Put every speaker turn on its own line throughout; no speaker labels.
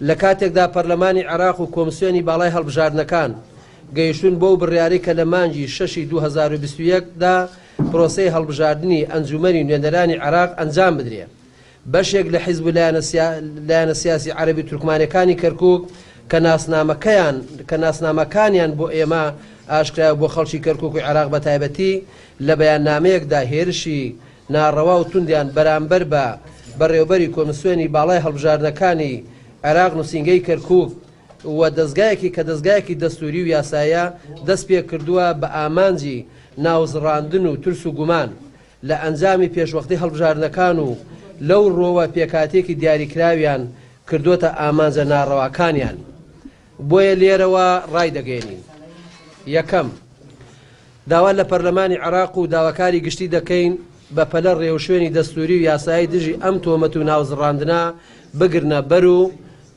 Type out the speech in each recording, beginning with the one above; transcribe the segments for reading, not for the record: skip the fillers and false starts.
لە کاتێکدا پەرلەمانی عێراق و کۆمسیۆنی باڵای هەڵبژاردنەکان گەیشتون بۆ بڕیاری کە لە مانگی 6 2021دا پرۆسەی هەڵبژاردننی ئەنجومەنی نوێنەرانی عێراق ئەنجام بدرێ. بەشێک لە حیزب لایەنە سیاسی عەرەبی تورکمانەکانی کەرکووک کە ناسنامەکانیان بۆ ئێمە ئاشکرا بۆ خەڵکی کەرکووک و عێراق بە تایبەتی لە بەیاننامەیەکدا هێرشی ناڕەوا و توندیان بەرامبەر بە بەڕێوەبەری کۆمسیۆنی باڵای هەڵبژاردنەکانی عێراق نووسینگەی کەرکووک و دەستگایەکی دەستوری و یاسایە دەست پێ کردووە بە ئامانجی ناوزڕاندن و ترس و گومان لە ئەنجامی پێشوەختی هەڵبژاردنەکان و لەو ڕۆوە پێکاتێکی دیاریکراویان کردوتە ئامانجە ناڕەواکانیان. بۆیە لێرەوە ڕای دەگەێنین. یەکەم، داوا لە پەرلەمانی عێراق و داواکاری گشتی دەکەین بە پەلە ڕێوشوێنی دەستوری و یاسایی دژی ئەم تۆمەت و ناوزڕاندنە بگرنە بەر و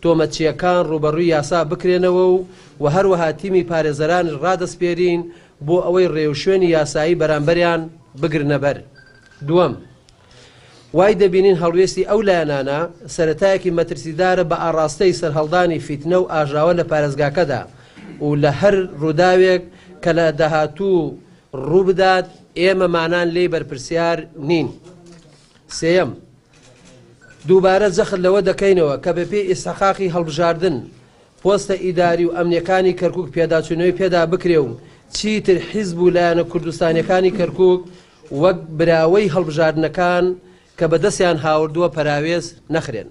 تۆمەتچیەکان ڕوبەڕووی یاسا بکرێنەوە و هەروەها تیمی پارێزەران ڕادەسپێرین بۆ ئەوەی ڕێوشوێنی یاسایی بەرامبەریان بگرنە بەر. دووەم، وای دەبینین هەڵوێستی ئەو لایەنانە سەرەتایەکی مەترسیدارە بە ئاڕاستەی سەرهەڵدانی فیتنە و ئاژاوە لە پارێزگاکەدا و لە هەر ڕووداوێک کە لە داهاتوو ڕوو بدات ئێمە مانان لێی بەرپرسیار نین. سێەم، دووبارە جەخت لەوە دەکەینەوە کە بەپێی ئیسحاقی هەڵبژاردن پۆستە ئیداری و ئەمنیەکانی کەرکووک پێداچوونەوەی پێدا بکرێ و چیتر حیزب و لایەنە کوردستانیەکانی کەرکووک وەک براوەی هەڵبژاردنەکان کە بەدەستیان هاوردووە پەراوێز نەخرێن.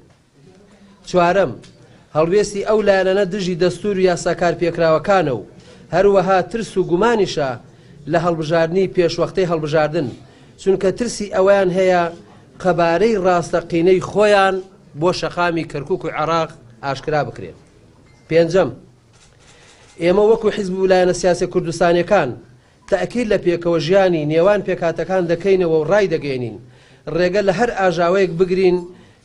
چوارەم، هەڵوێستی ئەو لایەنە دژی دەستور و یاساکار پێکراوەکانە و هەروەها ترس و گومانیشە لە هەڵبژاردننی پێشوەختەی هەڵبژاردن، چونکە ترسی ئەویان هەیە قەبارەی ڕاستەقینەی خۆیان بۆ شەقامی کەرکووک و عێراق ئاشکرا بکرێن. پێنجەم، ئێمە وەکو حیزب و لایەنە سیاسی کوردستانیەکان تەئکید لە پێکەوە ژیانی نێوان پێکاتەکان دەکەینەوە و ڕای دەگەێنین ڕێگە لە هەر ئاژاوەیەک بگرین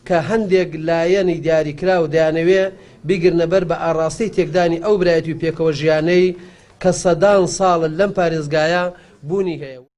کە هەندێک لایەنی دیاریکرا و دەیانەوێ بیگرنە بەر بە ئاڕاستی تێکدانی ئەو برایەتی و پێکەوە ژیانەی کە سەدان ساڵن لەم پارێزگایە بوونی هەیە.